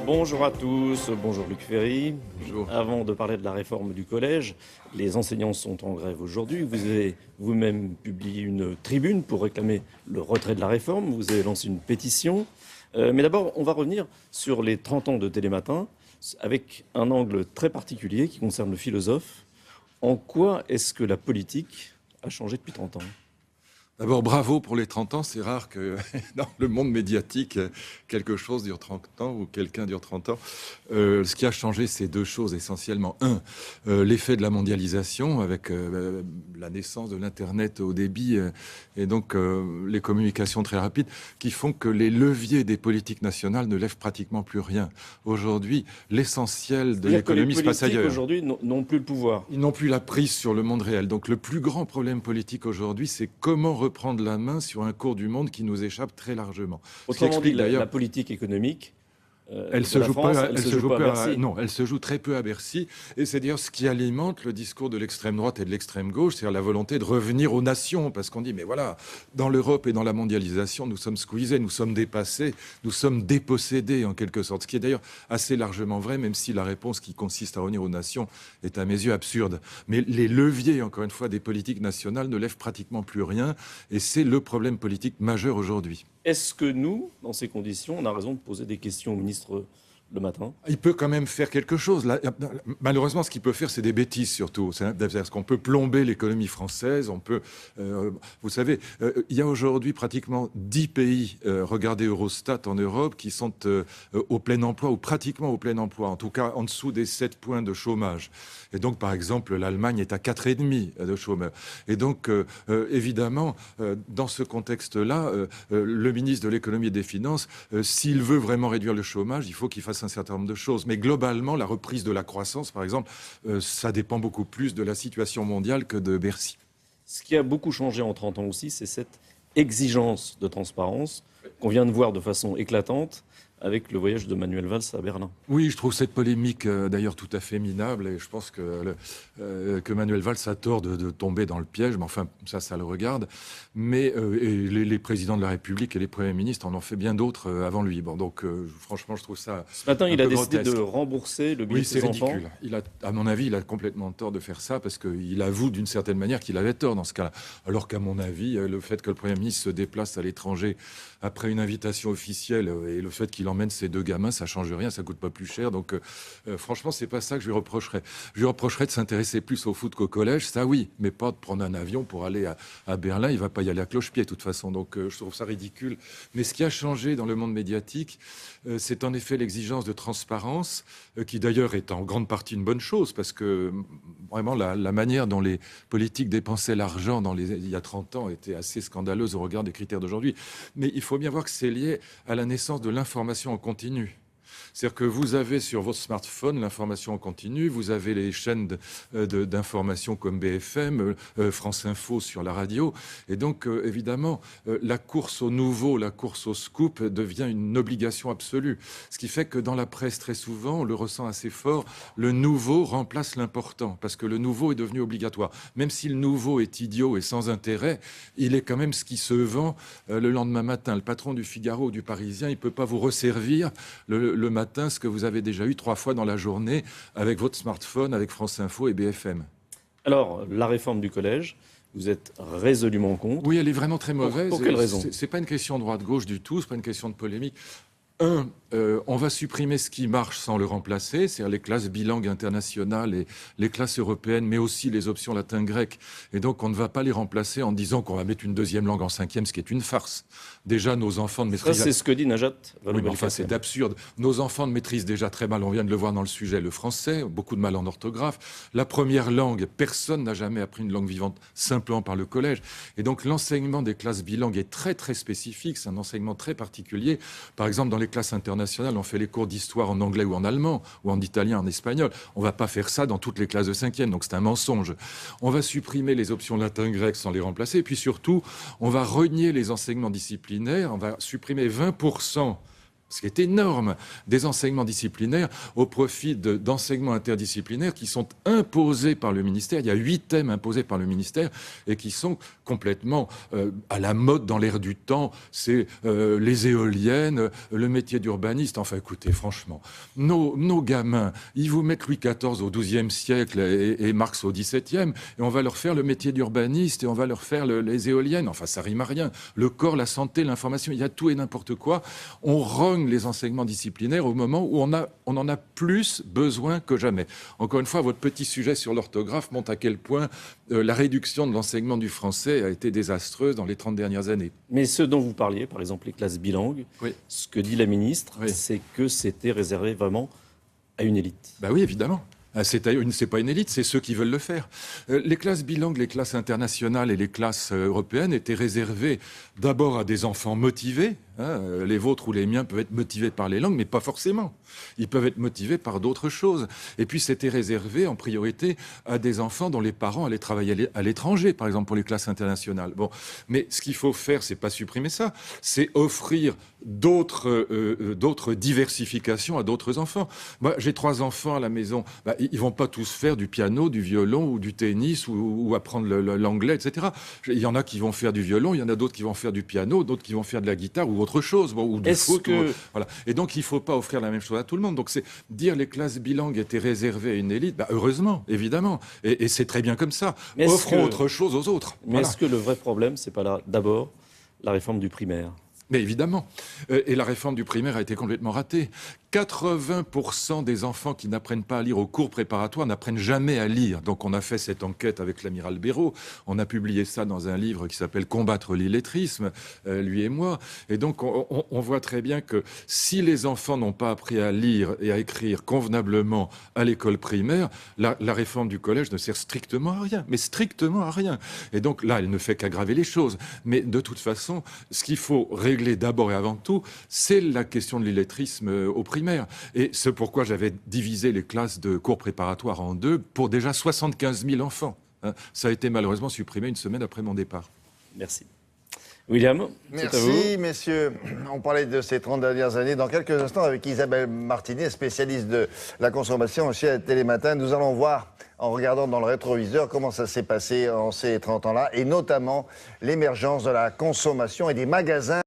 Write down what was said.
Bonjour à tous, bonjour Luc Ferry. Bonjour. Avant de parler de la réforme du collège, les enseignants sont en grève aujourd'hui. Vous avez vous-même publié une tribune pour réclamer le retrait de la réforme. Vous avez lancé une pétition. Mais d'abord, on va revenir sur les 30 ans de Télématin avec un angle très particulier qui concerne le philosophe. En quoi est-ce que la politique a changé depuis 30 ans ? D'abord, bravo pour les 30 ans. C'est rare que dans le monde médiatique, quelque chose dure 30 ans ou quelqu'un dure 30 ans. Ce qui a changé, c'est deux choses essentiellement. Un, l'effet de la mondialisation avec la naissance de l'Internet au débit et donc les communications très rapides qui font que les leviers des politiques nationales ne lèvent pratiquement plus rien. Aujourd'hui, l'essentiel de l'économie se passe ailleurs. Les politiques aujourd'hui n'ont plus le pouvoir. Ils n'ont plus la prise sur le monde réel. Donc le plus grand problème politique aujourd'hui, c'est comment reprendre la main sur un cours du monde qui nous échappe très largement. Autrement dit, la politique économique, elle se joue pas à Bercy. Non, elle se joue très peu à Bercy. Et c'est d'ailleurs ce qui alimente le discours de l'extrême droite et de l'extrême gauche, c'est-à-dire la volonté de revenir aux nations. Parce qu'on dit, mais voilà, dans l'Europe et dans la mondialisation, nous sommes squeezés, nous sommes dépassés, nous sommes dépossédés en quelque sorte. Ce qui est d'ailleurs assez largement vrai, même si la réponse qui consiste à revenir aux nations est à mes yeux absurde. Mais les leviers, encore une fois, des politiques nationales ne lèvent pratiquement plus rien. Et c'est le problème politique majeur aujourd'hui. Est-ce que nous, dans ces conditions, on a raison de poser des questions au ministre le matin ? Il peut quand même faire quelque chose. Là, malheureusement, ce qu'il peut faire, c'est des bêtises surtout. C'est-à-dire qu'on peut plomber l'économie française. On peut, vous savez, il y a aujourd'hui pratiquement 10 pays, regardez Eurostat en Europe, qui sont au plein emploi ou pratiquement au plein emploi, en tout cas en dessous des 7 points de chômage. Et donc, par exemple, l'Allemagne est à 4,5 de chômeurs. Et donc, évidemment, dans ce contexte-là, le ministre de l'économie et des finances, s'il veut vraiment réduire le chômage, il faut qu'il fasse un certain nombre de choses. Mais globalement, la reprise de la croissance, par exemple, ça dépend beaucoup plus de la situation mondiale que de Bercy. Ce qui a beaucoup changé en 30 ans aussi, c'est cette exigence de transparence qu'on vient de voir de façon éclatante avec le voyage de Manuel Valls à Berlin. Oui, je trouve cette polémique d'ailleurs tout à fait minable et je pense que Manuel Valls a tort de tomber dans le piège, mais enfin, ça le regarde. Mais les présidents de la République et les premiers ministres en ont fait bien d'autres avant lui. Bon, donc franchement, je trouve ça ce matin, il a décidé grotesque. de rembourser le billet de ses enfants. Oui, c'est ridicule. À mon avis, il a complètement tort de faire ça parce qu'il avoue d'une certaine manière qu'il avait tort dans ce cas-là. Alors qu'à mon avis, le fait que le Premier ministre se déplace à l'étranger après une invitation officielle et le fait qu'il emmène ses deux gamins, ça change rien, ça coûte pas plus cher. Donc franchement, c'est pas ça que je lui reprocherais. Je lui reprocherais de s'intéresser plus au foot qu'au collège, ça oui, mais pas de prendre un avion pour aller à Berlin. Il va pas y aller à cloche-pied de toute façon. Donc je trouve ça ridicule. Mais ce qui a changé dans le monde médiatique, c'est en effet l'exigence de transparence, qui d'ailleurs est en grande partie une bonne chose, parce que vraiment la manière dont les politiques dépensaient l'argent il y a 30 ans était assez scandaleuse au regard des critères d'aujourd'hui. Mais il faut bien voir que c'est lié à la naissance de l'information en continu. C'est-à-dire que vous avez sur votre smartphone l'information en continu, vous avez les chaînes d'information comme BFM, France Info sur la radio. Et donc, évidemment, la course au nouveau, la course au scoop devient une obligation absolue. Ce qui fait que dans la presse, très souvent, on le ressent assez fort, le nouveau remplace l'important, parce que le nouveau est devenu obligatoire. Même si le nouveau est idiot et sans intérêt, il est quand même ce qui se vend le lendemain matin. Le patron du Figaro ou du Parisien, il ne peut pas vous resservir le matin ce que vous avez déjà eu 3 fois dans la journée avec votre smartphone, avec France Info et BFM. Alors, la réforme du collège, vous êtes résolument contre. Oui, elle est vraiment très mauvaise. Pour quelle raison ? C'est pas une question droite-gauche du tout, c'est pas une question de polémique. On va supprimer ce qui marche sans le remplacer, c'est-à-dire les classes bilingues internationales et les classes européennes, mais aussi les options latin-grec. Et donc, on ne va pas les remplacer en disant qu'on va mettre une deuxième langue en 5e, ce qui est une farce. Déjà, nos enfants ne maîtrisent... Ça, c'est ce que dit Najat. Oui, mais enfin, c'est absurde. Nos enfants ne maîtrisent déjà très mal, on vient de le voir dans le sujet, le français, beaucoup de mal en orthographe. La première langue, personne n'a jamais appris une langue vivante simplement par le collège. Et donc, l'enseignement des classes bilingues est très, très spécifique. C'est un enseignement très particulier. Par exemple, dans les classes internationales, on fait les cours d'histoire en anglais ou en allemand, ou en italien, en espagnol. On ne va pas faire ça dans toutes les classes de 5e, donc c'est un mensonge. On va supprimer les options latin-grec sans les remplacer, et puis surtout, on va renier les enseignements disciplinaires, on va supprimer 20%. ce qui est énorme, des enseignements disciplinaires au profit d'enseignements interdisciplinaires qui sont imposés par le ministère. Il y a 8 thèmes imposés par le ministère et qui sont complètement à la mode dans l'air du temps. C'est les éoliennes, le métier d'urbaniste. Enfin, écoutez, franchement, nos gamins, ils vous mettent Louis XIV au XIIe siècle et Marx au XVIIe, et on va leur faire le métier d'urbaniste et on va leur faire les éoliennes. Enfin, ça rime à rien. Le corps, la santé, l'information, il y a tout et n'importe quoi. On rogne les enseignements disciplinaires au moment où on en a plus besoin que jamais. Encore une fois, votre petit sujet sur l'orthographe montre à quel point la réduction de l'enseignement du français a été désastreuse dans les 30 dernières années. Mais ce dont vous parliez, par exemple les classes bilingues, Oui. ce que dit la ministre, Oui. c'est que c'était réservé vraiment à une élite. Ben oui, évidemment. C'est pas une élite, c'est ceux qui veulent le faire. Les classes bilingues, les classes internationales et les classes européennes étaient réservées d'abord à des enfants motivés. Les vôtres ou les miens peuvent être motivés par les langues, mais pas forcément. Ils peuvent être motivés par d'autres choses. Et puis c'était réservé en priorité à des enfants dont les parents allaient travailler à l'étranger, par exemple pour les classes internationales. Bon, mais ce qu'il faut faire, c'est pas supprimer ça, c'est offrir d'autres diversifications à d'autres enfants. Moi, j'ai 3 enfants à la maison. Ils vont pas tous faire du piano, du violon ou du tennis ou apprendre l'anglais, etc. Il y en a qui vont faire du violon, il y en a d'autres qui vont faire du piano, d'autres qui vont faire de la guitare ou autre chose, ou du foot. Voilà. Et donc, il faut pas offrir la même chose à tout le monde. Donc, c'est dire les classes bilingues étaient réservées à une élite. Heureusement, évidemment. Et c'est très bien comme ça. Offrons autre chose aux autres. Mais est-ce que le vrai problème, c'est pas là, d'abord, la réforme du primaire ? Mais évidemment. Et la réforme du primaire a été complètement ratée. 80% des enfants qui n'apprennent pas à lire au cours préparatoire n'apprennent jamais à lire. Donc on a fait cette enquête avec l'amiral Béraud. On a publié ça dans un livre qui s'appelle « Combattre l'illettrisme », lui et moi. Et donc on voit très bien que si les enfants n'ont pas appris à lire et à écrire convenablement à l'école primaire, la réforme du collège ne sert strictement à rien. Mais strictement à rien. Et donc là, elle ne fait qu'aggraver les choses. Mais de toute façon, ce qu'il faut régler d'abord et avant tout, c'est la question de l'illettrisme au primaire. Et c'est pourquoi j'avais divisé les classes de cours préparatoires en 2 pour déjà 75 000 enfants. Ça a été malheureusement supprimé une semaine après mon départ. Merci. William, c'est à vous. Merci, messieurs. On parlait de ces 30 dernières années. Dans quelques instants, avec Isabelle Martinet, spécialiste de la consommation chez Télématin, nous allons voir, en regardant dans le rétroviseur, comment ça s'est passé en ces 30 ans-là, et notamment l'émergence de la consommation et des magasins